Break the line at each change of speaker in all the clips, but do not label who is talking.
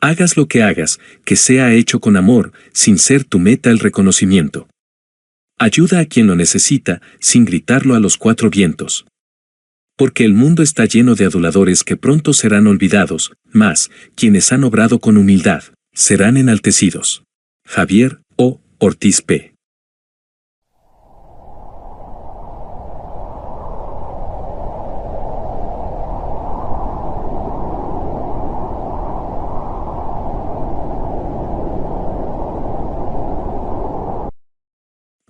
Hagas lo que hagas, que sea hecho con amor, sin ser tu meta el reconocimiento. Ayuda a quien lo necesita, sin gritarlo a los cuatro vientos. Porque el mundo está lleno de aduladores que pronto serán olvidados, mas, quienes han obrado con humildad, serán enaltecidos. Javier O. Ortiz P.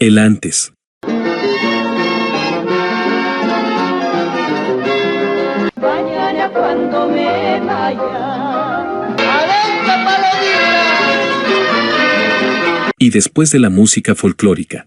El antes.
Mañana cuando me vaya. ¡Alerta palomita!
Y después de la música folclórica.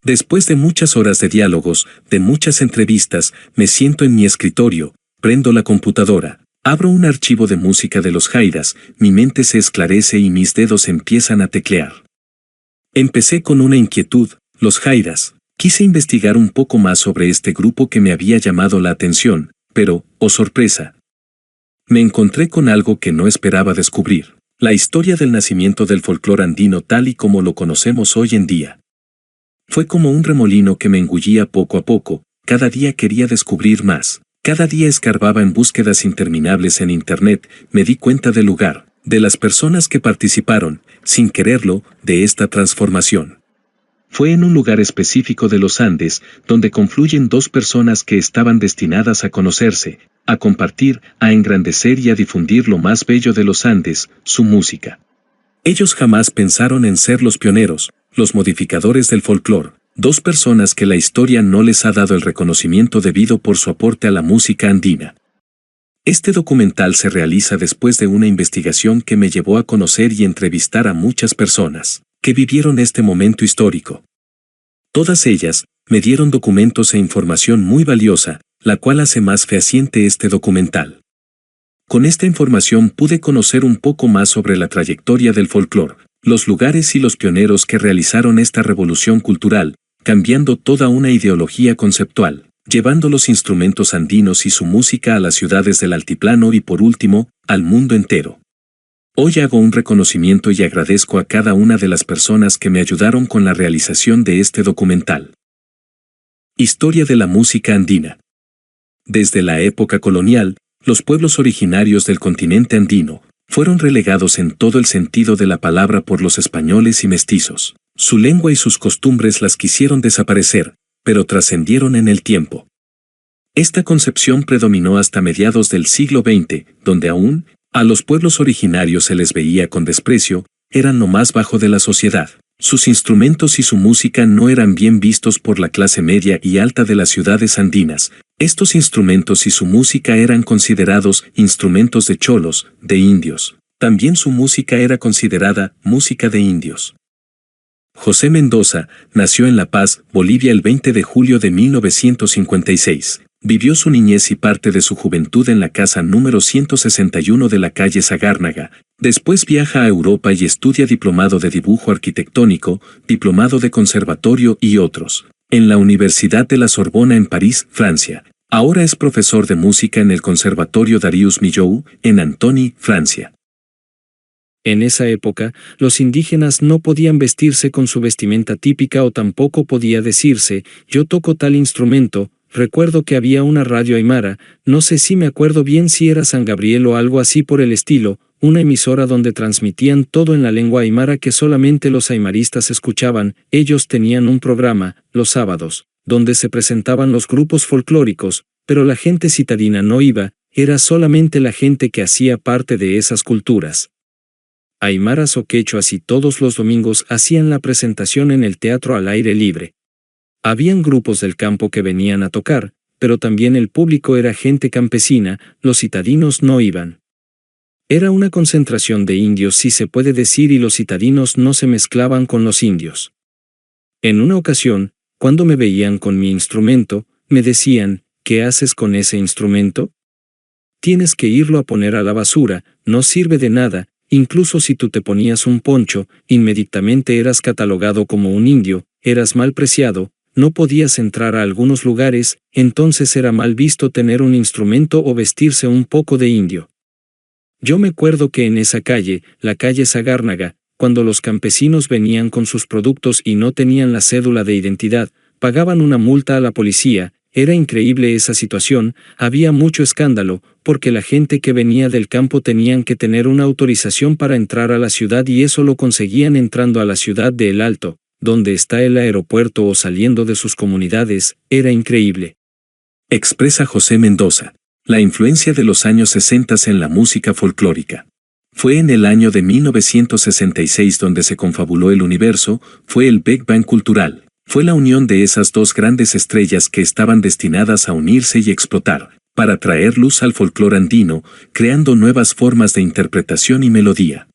Después de muchas horas de diálogos, de muchas entrevistas, me siento en mi escritorio, prendo la computadora, abro un archivo de música de los Jairas, mi mente se esclarece y mis dedos empiezan a teclear. Empecé con una inquietud, los Jairas. Quise investigar un poco más sobre este grupo que me había llamado la atención, pero, oh sorpresa, me encontré con algo que no esperaba descubrir, la historia del nacimiento del folclore andino tal y como lo conocemos hoy en día. Fue como un remolino que me engullía poco a poco, cada día quería descubrir más, cada día escarbaba en búsquedas interminables en Internet, me di cuenta del lugar, de las personas que participaron, sin quererlo, de esta transformación. Fue en un lugar específico de los Andes, donde confluyen dos personas que estaban destinadas a conocerse, a compartir, a engrandecer y a difundir lo más bello de los Andes, su música. Ellos jamás pensaron en ser los pioneros, los modificadores del folclore, dos personas que la historia no les ha dado el reconocimiento debido por su aporte a la música andina. Este documental se realiza después de una investigación que me llevó a conocer y entrevistar a muchas personas que vivieron este momento histórico. Todas ellas me dieron documentos e información muy valiosa, la cual hace más fehaciente este documental. Con esta información pude conocer un poco más sobre la trayectoria del folclore, los lugares y los pioneros que realizaron esta revolución cultural, cambiando toda una ideología conceptual, llevando los instrumentos andinos y su música a las ciudades del altiplano y por último, al mundo entero. Hoy hago un reconocimiento y agradezco a cada una de las personas que me ayudaron con la realización de este documental. Historia de la música andina. Desde la época colonial, los pueblos originarios del continente andino fueron relegados en todo el sentido de la palabra por los españoles y mestizos. Su lengua y sus costumbres las quisieron desaparecer, pero trascendieron en el tiempo. Esta concepción predominó hasta mediados del siglo XX, donde aún, a los pueblos originarios se les veía con desprecio, eran lo más bajo de la sociedad. Sus instrumentos y su música no eran bien vistos por la clase media y alta de las ciudades andinas. Estos instrumentos y su música eran considerados instrumentos de cholos, de indios. También su música era considerada música de indios. José Mendoza nació en La Paz, Bolivia el 20 de julio de 1956. Vivió su niñez y parte de su juventud en la casa número 161 de la calle Zagárnaga. Después viaja a Europa y estudia diplomado de dibujo arquitectónico, diplomado de conservatorio y otros, en la Universidad de la Sorbona en París, Francia. Ahora es profesor de música en el Conservatorio Darius Milhaud, en Antony, Francia.
En esa época, los indígenas no podían vestirse con su vestimenta típica o tampoco podía decirse, yo toco tal instrumento. Recuerdo que había una radio aymara, no sé si me acuerdo bien si era San Gabriel o algo así por el estilo, una emisora donde transmitían todo en la lengua aymara que solamente los aymaristas escuchaban. Ellos tenían un programa, los sábados, donde se presentaban los grupos folclóricos, pero la gente citadina no iba, era solamente la gente que hacía parte de esas culturas. Aymaras o quechuas y todos los domingos hacían la presentación en el teatro al aire libre. Habían grupos del campo que venían a tocar, pero también el público era gente campesina, los citadinos no iban. Era una concentración de indios si se puede decir y los citadinos no se mezclaban con los indios. En una ocasión, cuando me veían con mi instrumento, me decían, ¿qué haces con ese instrumento? tienes que irlo a poner a la basura, no sirve de nada, incluso si tú te ponías un poncho, inmediatamente eras catalogado como un indio, eras mal preciado, no podías entrar a algunos lugares, entonces era mal visto tener un instrumento o vestirse un poco de indio. Yo me acuerdo que en esa calle, la calle Sagárnaga, cuando los campesinos venían con sus productos y no tenían la cédula de identidad, pagaban una multa a la policía. Era increíble esa situación, había mucho escándalo, porque la gente que venía del campo tenían que tener una autorización para entrar a la ciudad y eso lo conseguían entrando a la ciudad de El Alto, donde está el aeropuerto o saliendo de sus comunidades, era increíble.
Expresa José Mendoza. La influencia de los años 60 en la música folclórica. Fue en el año de 1966 donde se confabuló el universo, fue el Big Bang cultural. Fue la unión de esas dos grandes estrellas que estaban destinadas a unirse y explotar, para traer luz al folclore andino, creando nuevas formas de interpretación y melodía.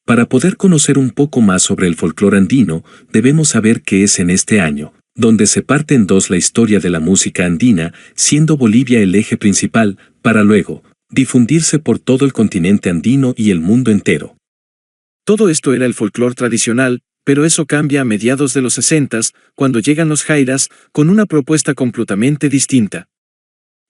Para poder conocer un poco más sobre el folclore andino, debemos saber que es en este año, donde se parte en dos la historia de la música andina, siendo Bolivia el eje principal, para luego difundirse por todo el continente andino y el mundo entero.
Todo esto era el folclore tradicional, pero eso cambia a mediados de los 60, cuando llegan los jairas, con una propuesta completamente distinta.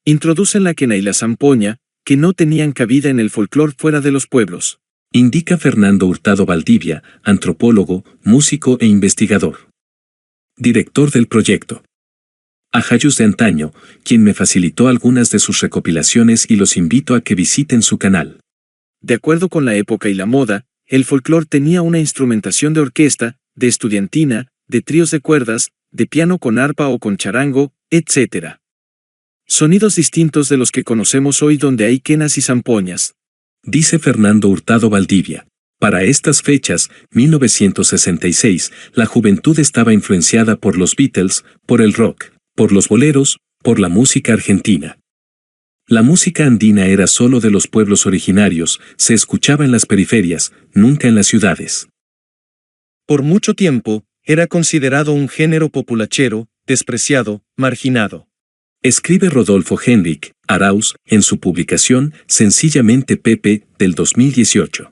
Introducen la quena y la zampoña, que no tenían cabida en el folclore fuera de los pueblos.
Indica Fernando Hurtado Valdivia, antropólogo, músico e investigador. Director del proyecto. Ajayus de Antaño, quien me facilitó algunas de sus recopilaciones y los invito a que visiten su canal.
De acuerdo con la época y la moda, el folclore tenía una instrumentación de orquesta, de estudiantina, de tríos de cuerdas, de piano con arpa o con charango, etc. Sonidos distintos de los que conocemos hoy donde hay quenas y zampoñas.
Dice Fernando Hurtado Valdivia. Para estas fechas, 1966, la juventud estaba influenciada por los Beatles, por el rock, por los boleros, por la música argentina. La música andina era solo de los pueblos originarios, se escuchaba en las periferias, nunca en las ciudades.
Por mucho tiempo, era considerado un género populachero, despreciado, marginado.
Escribe Rodolfo Henrik Arauz en su publicación Sencillamente Pepe, del 2018.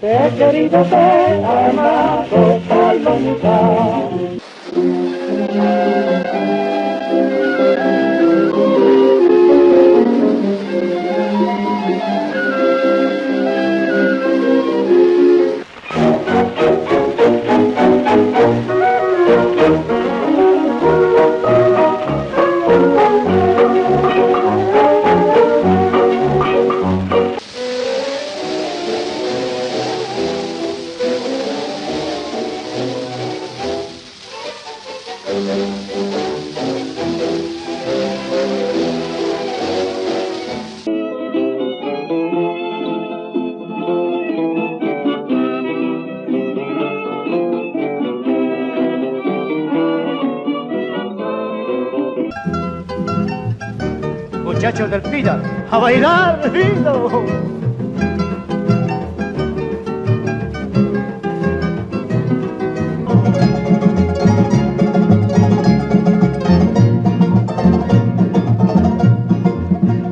He querido ser amado por nunca.
Muchachos del Pida, a bailar, lindo.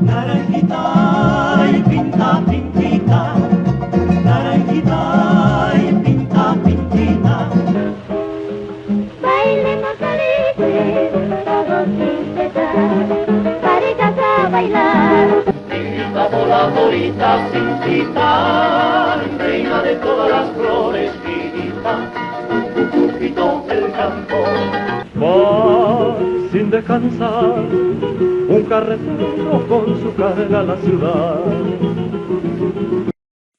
Naranjita y pinta, pintita. Naranjita y pinta, pintita.
Bailemos alegres, todos sin cesar, parejas a bailar.
Pinta voladorita, pintita, reina de todas las flores, pinita. Cucupito del campo.
Va sin descansar, un carretero con su carga a la ciudad.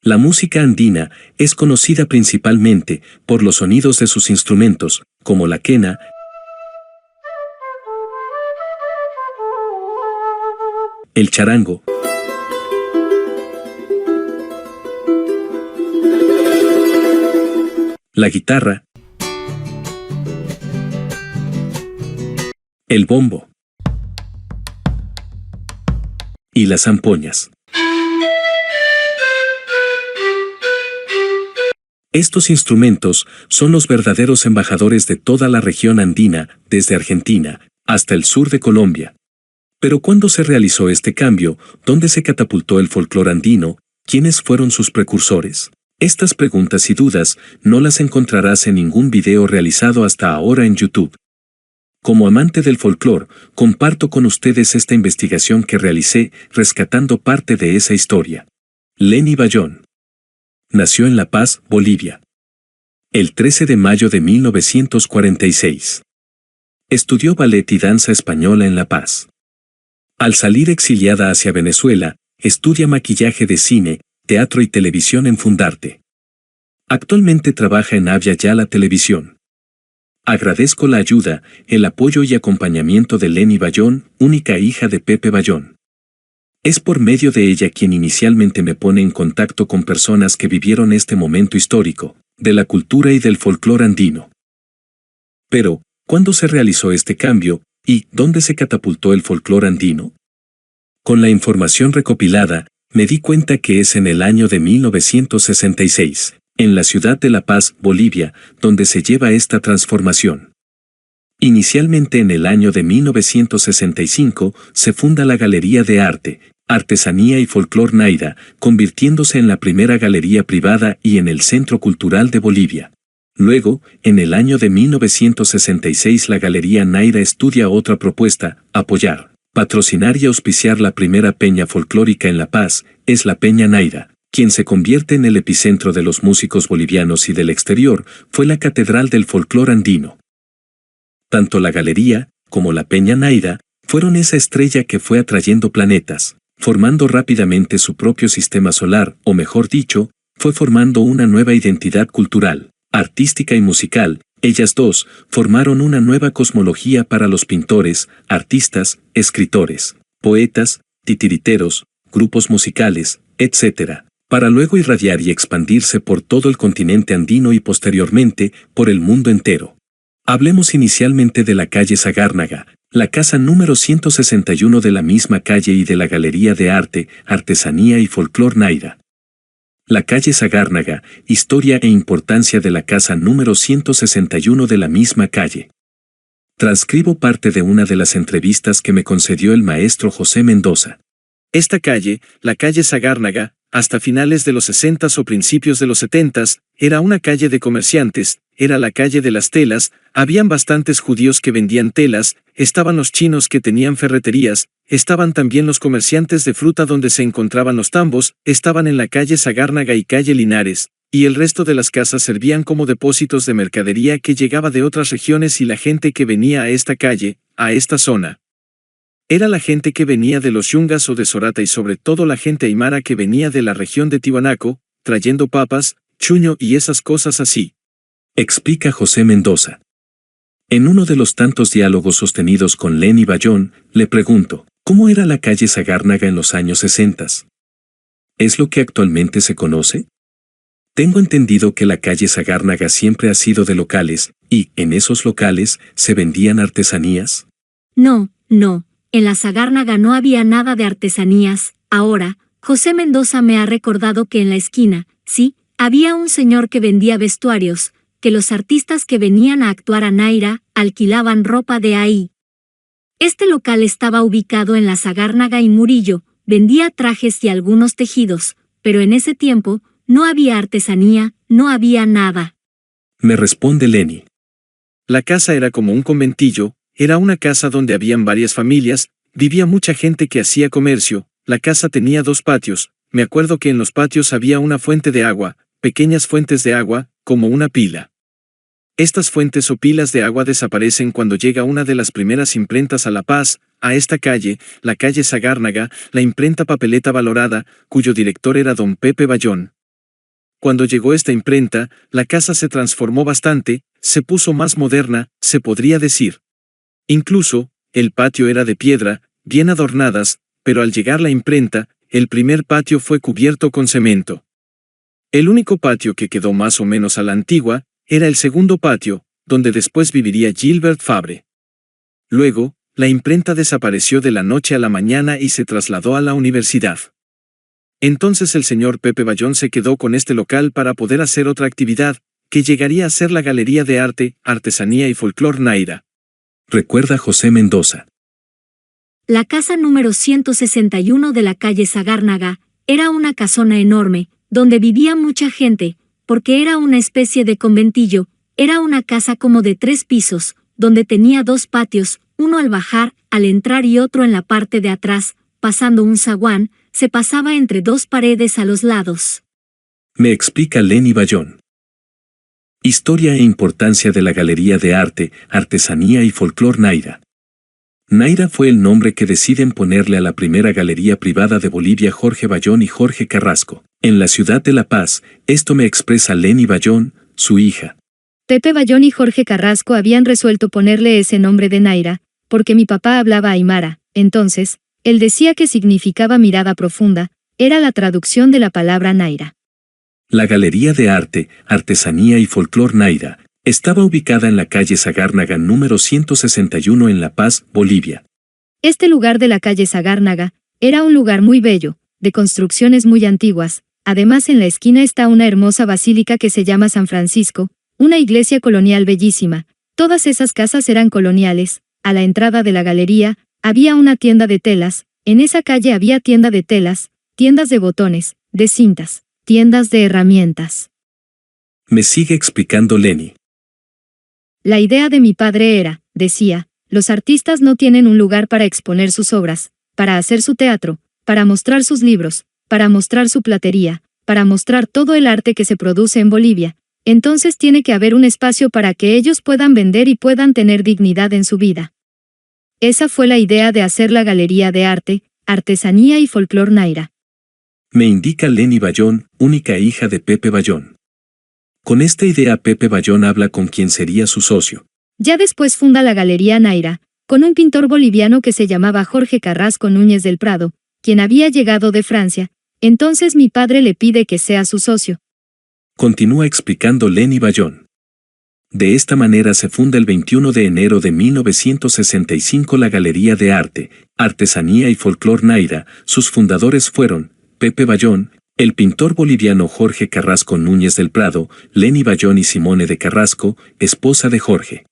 La música andina es conocida principalmente por los sonidos de sus instrumentos, como la quena, el charango, la guitarra, el bombo y las zampoñas. Estos instrumentos son los verdaderos embajadores de toda la región andina, desde Argentina hasta el sur de Colombia. Pero ¿cuándo se realizó este cambio? ¿Dónde se catapultó el folclore andino? ¿Quiénes fueron sus precursores? Estas preguntas y dudas no las encontrarás en ningún video realizado hasta ahora en YouTube. Como amante del folclore, comparto con ustedes esta investigación que realicé rescatando parte de esa historia. Lenny Bayón nació en La Paz, Bolivia, el 13 de mayo de 1946. Estudió ballet y danza española en La Paz. Al salir exiliada hacia Venezuela, estudia maquillaje de cine, teatro y televisión en Fundarte. Actualmente trabaja en Avia Yala Televisión. Agradezco la ayuda, el apoyo y acompañamiento de Lenny Bayón, única hija de Pepe Bayón. Es por medio de ella quien inicialmente me pone en contacto con personas que vivieron este momento histórico, de la cultura y del folclore andino. Pero, ¿cuándo se realizó este cambio, y dónde se catapultó el folclore andino? Con la información recopilada, me di cuenta que es en el año de 1966, en la ciudad de La Paz, Bolivia, donde se lleva esta transformación. Inicialmente en el año de 1965 se funda la Galería de Arte, Artesanía y Folclor Naira, convirtiéndose en la primera galería privada y en el Centro Cultural de Bolivia. Luego, en el año de 1966 la Galería Naira estudia otra propuesta: apoyar, patrocinar y auspiciar la primera peña folclórica en La Paz, es la Peña Naira, quien se convierte en el epicentro de los músicos bolivianos y del exterior, fue la catedral del folclore andino. Tanto la galería, como la Peña Naira, fueron esa estrella que fue atrayendo planetas, formando rápidamente su propio sistema solar, o mejor dicho, fue formando una nueva identidad cultural, artística y musical. Ellas dos formaron una nueva cosmología para los pintores, artistas, escritores, poetas, titiriteros, grupos musicales, etc., para luego irradiar y expandirse por todo el continente andino y posteriormente, por el mundo entero. Hablemos inicialmente de la calle Zagárnaga, la casa número 161 de la misma calle y de la Galería de Arte, Artesanía y Folclor Naira. La calle Zagárnaga, historia e importancia de la casa número 161 de la misma calle. Transcribo parte de una de las entrevistas que me concedió el maestro José Mendoza.
Esta calle, la calle Zagárnaga, hasta finales de los 60s o principios de los 70s, era una calle de comerciantes, era la calle de las telas, habían bastantes judíos que vendían telas, estaban los chinos que tenían ferreterías, estaban también los comerciantes de fruta donde se encontraban los tambos, estaban en la calle Zagárnaga y calle Linares, y el resto de las casas servían como depósitos de mercadería que llegaba de otras regiones y la gente que venía a esta calle, a esta zona. Era la gente que venía de los Yungas o de Sorata y sobre todo la gente aymara que venía de la región de Tiwanaku, trayendo papas, chuño y esas cosas así.
Explica José Mendoza. En uno de los tantos diálogos sostenidos con Lenny Bayón, le pregunto, ¿cómo era la calle Zagárnaga en los años 60? ¿Es lo que actualmente se conoce? Tengo entendido que la calle Zagárnaga siempre ha sido de locales, y, en esos locales, ¿se vendían artesanías?
No, en la Zagárnaga no había nada de artesanías. Ahora, José Mendoza me ha recordado que en la esquina, sí, había un señor que vendía vestuarios, que los artistas que venían a actuar a Naira, alquilaban ropa de ahí. Este local estaba ubicado en la Zagárnaga y Murillo, vendía trajes y algunos tejidos, pero en ese tiempo, no había artesanía, no había nada.
Me responde Lenny.
La casa era como un conventillo, era una casa donde habían varias familias, vivía mucha gente que hacía comercio, la casa tenía 2 patios, me acuerdo que en los patios había una fuente de agua, pequeñas fuentes de agua, como una pila. Estas fuentes o pilas de agua desaparecen cuando llega una de las primeras imprentas a La Paz, a esta calle, la calle Zagárnaga, la imprenta Papeleta Valorada, cuyo director era don Pepe Bayón. Cuando llegó esta imprenta, la casa se transformó bastante, se puso más moderna, se podría decir. Incluso, el patio era de piedra, bien adornadas, pero al llegar la imprenta, el primer patio fue cubierto con cemento. El único patio que quedó más o menos a la antigua, era el segundo patio, donde después viviría Gilbert Fabre. Luego, la imprenta desapareció de la noche a la mañana y se trasladó a la universidad. Entonces el señor Pepe Bayón se quedó con este local para poder hacer otra actividad, que llegaría a ser la Galería de Arte, Artesanía y Folclor Naira.
Recuerda José Mendoza.
La casa número 161 de la calle Sagárnaga era una casona enorme, donde vivía mucha gente, porque era una especie de conventillo. Era una casa como de 3 pisos, donde tenía 2 patios, uno al bajar, al entrar y otro en la parte de atrás, pasando un zaguán, se pasaba entre 2 paredes a los lados.
Me explica Lenny Bayón. Historia e importancia de la Galería de Arte, Artesanía y Folclor Naira. Naira fue el nombre que deciden ponerle a la primera galería privada de Bolivia Jorge Bayón y Jorge Carrasco, en la ciudad de La Paz. Esto me expresa Lenny Bayón, su hija.
Pepe Bayón y Jorge Carrasco habían resuelto ponerle ese nombre de Naira, porque mi papá hablaba aymara, entonces, él decía que significaba mirada profunda, era la traducción de la palabra Naira.
La Galería de Arte, Artesanía y Folclor Naira estaba ubicada en la calle Sagárnaga número 161 en La Paz, Bolivia.
Este lugar de la calle Sagárnaga era un lugar muy bello, de construcciones muy antiguas. Además, en la esquina está una hermosa basílica que se llama San Francisco, una iglesia colonial bellísima. Todas esas casas eran coloniales. A la entrada de la galería había una tienda de telas. En esa calle había tienda de telas, tiendas de botones, de cintas, tiendas de herramientas.
Me sigue explicando Lenny.
La idea de mi padre era, decía, los artistas no tienen un lugar para exponer sus obras, para hacer su teatro, para mostrar sus libros, para mostrar su platería, para mostrar todo el arte que se produce en Bolivia. Entonces tiene que haber un espacio para que ellos puedan vender y puedan tener dignidad en su vida. Esa fue la idea de hacer la Galería de Arte, Artesanía y Folclor Naira.
Me indica Lenny Bayón, única hija de Pepe Bayón. Con esta idea Pepe Bayón habla con quien sería su socio.
Ya después funda la Galería Naira, con un pintor boliviano que se llamaba Jorge Carrasco Núñez del Prado, quien había llegado de Francia. Entonces mi padre le pide que sea su socio.
Continúa explicando Lenny Bayón. De esta manera se funda el 21 de enero de 1965 la Galería de Arte, Artesanía y Folclor Naira. Sus fundadores fueron Pepe Bayón, el pintor boliviano Jorge Carrasco Núñez del Prado, Lenny Bayón y Simone de Carrasco, esposa de Jorge.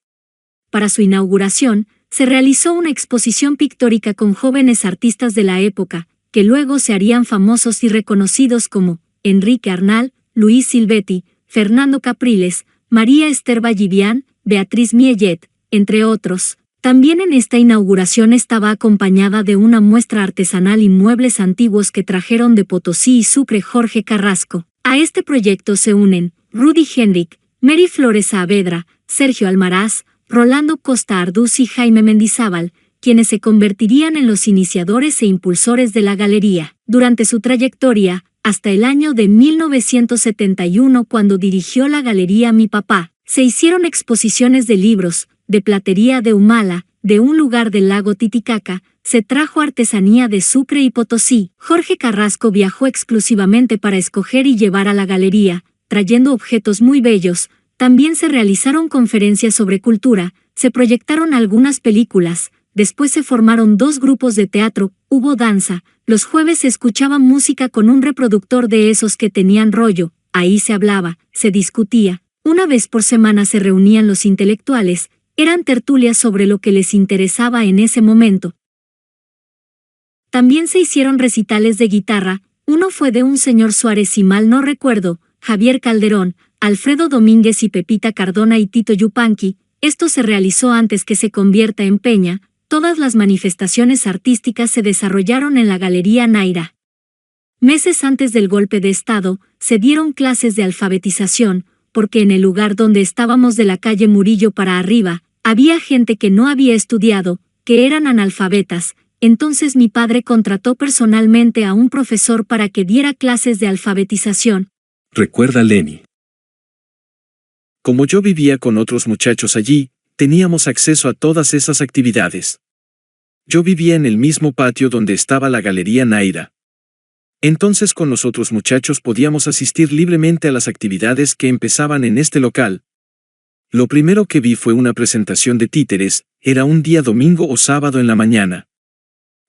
Para su inauguración, se realizó una exposición pictórica con jóvenes artistas de la época, que luego se harían famosos y reconocidos como Enrique Arnal, Luis Silvetti, Fernando Capriles, María Esther Vallivian, Beatriz Miellet, entre otros. También en esta inauguración estaba acompañada de una muestra artesanal y muebles antiguos que trajeron de Potosí y Sucre Jorge Carrasco. A este proyecto se unen Rudy Henrik, Mary Flores Saavedra, Sergio Almaraz, Rolando Costa Arduz y Jaime Mendizábal, quienes se convertirían en los iniciadores e impulsores de la galería. Durante su trayectoria, hasta el año de 1971 cuando dirigió la galería mi papá, se hicieron exposiciones de libros, de platería de Humala, de un lugar del lago Titicaca, se trajo artesanía de Sucre y Potosí. Jorge Carrasco viajó exclusivamente para escoger y llevar a la galería, trayendo objetos muy bellos. También se realizaron conferencias sobre cultura, se proyectaron algunas películas, después se formaron 2 grupos de teatro, hubo danza, los jueves se escuchaba música con un reproductor de esos que tenían rollo, ahí se hablaba, se discutía, una vez por semana se reunían los intelectuales, eran tertulias sobre lo que les interesaba en ese momento. También se hicieron recitales de guitarra, uno fue de un señor Suárez si mal no recuerdo, Javier Calderón, Alfredo Domínguez y Pepita Cardona y Tito Yupanqui. Esto se realizó antes que se convierta en peña. Todas las manifestaciones artísticas se desarrollaron en la Galería Naira. Meses antes del golpe de Estado, se dieron clases de alfabetización, porque en el lugar donde estábamos de la calle Murillo para arriba, había gente que no había estudiado, que eran analfabetas. Entonces mi padre contrató personalmente a un profesor para que diera clases de alfabetización.
Recuerda Lenny.
Como yo vivía con otros muchachos allí, teníamos acceso a todas esas actividades. Yo vivía en el mismo patio donde estaba la Galería Naira. Entonces con los otros muchachos podíamos asistir libremente a las actividades que empezaban en este local. Lo primero que vi fue una presentación de títeres, era un día domingo o sábado en la mañana.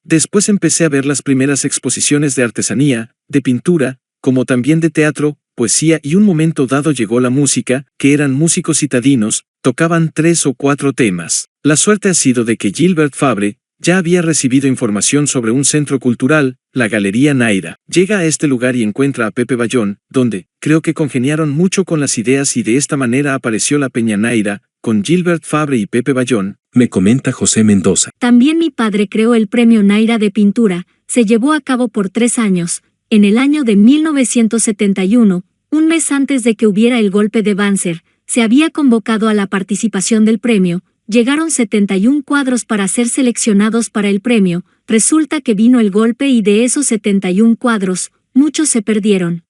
Después empecé a ver las primeras exposiciones de artesanía, de pintura, como también de teatro, poesía y un momento dado llegó la música, que eran músicos citadinos, tocaban 3 o 4 temas. La suerte ha sido de que Gilbert Fabre ya había recibido información sobre un centro cultural, la Galería Naira. Llega a este lugar y encuentra a Pepe Bayón, donde, creo que congeniaron mucho con las ideas y de esta manera apareció la Peña Naira, con Gilbert Fabre y Pepe Bayón,
me comenta José Mendoza.
También mi padre creó el Premio Naira de Pintura, se llevó a cabo por 3 años, en el año de 1971, un mes antes de que hubiera el golpe de Banzer, se había convocado a la participación del premio, llegaron 71 cuadros para ser seleccionados para el premio, resulta que vino el golpe y de esos 71 cuadros, muchos se perdieron.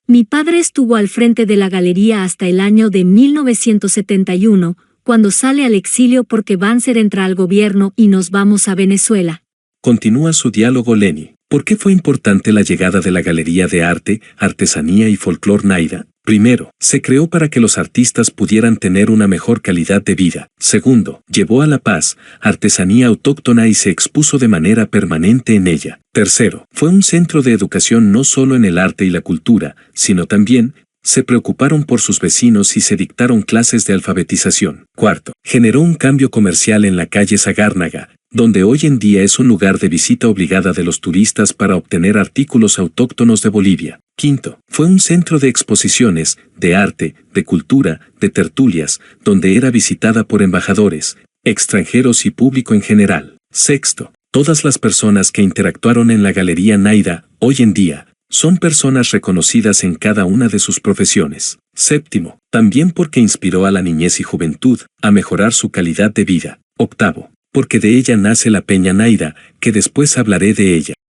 Mi padre estuvo al frente de la galería hasta el año de 1971, cuando sale al exilio porque Banzer entra al gobierno y nos vamos a Venezuela.
Continúa su diálogo Lenny. ¿Por qué fue importante la llegada de la Galería de Arte, Artesanía y Folclor Naira? Primero, se creó para que los artistas pudieran tener una mejor calidad de vida. Segundo, llevó a la paz, artesanía autóctona y se expuso de manera permanente en ella. Tercero, fue un centro de educación no solo en el arte y la cultura, sino también, se preocuparon por sus vecinos y se dictaron clases de alfabetización. Cuarto, generó un cambio comercial en la calle Sagárnaga, donde hoy en día es un lugar de visita obligada de los turistas para obtener artículos autóctonos de Bolivia. Quinto, fue un centro de exposiciones, de arte, de cultura, de tertulias, donde era visitada por embajadores, extranjeros y público en general. Sexto, todas las personas que interactuaron en la Galería Naira, hoy en día, son personas reconocidas en cada una de sus profesiones. Séptimo, también porque inspiró a la niñez y juventud a mejorar su calidad de vida. Octavo, porque de ella nace la Peña Naira, que después hablaré de ella.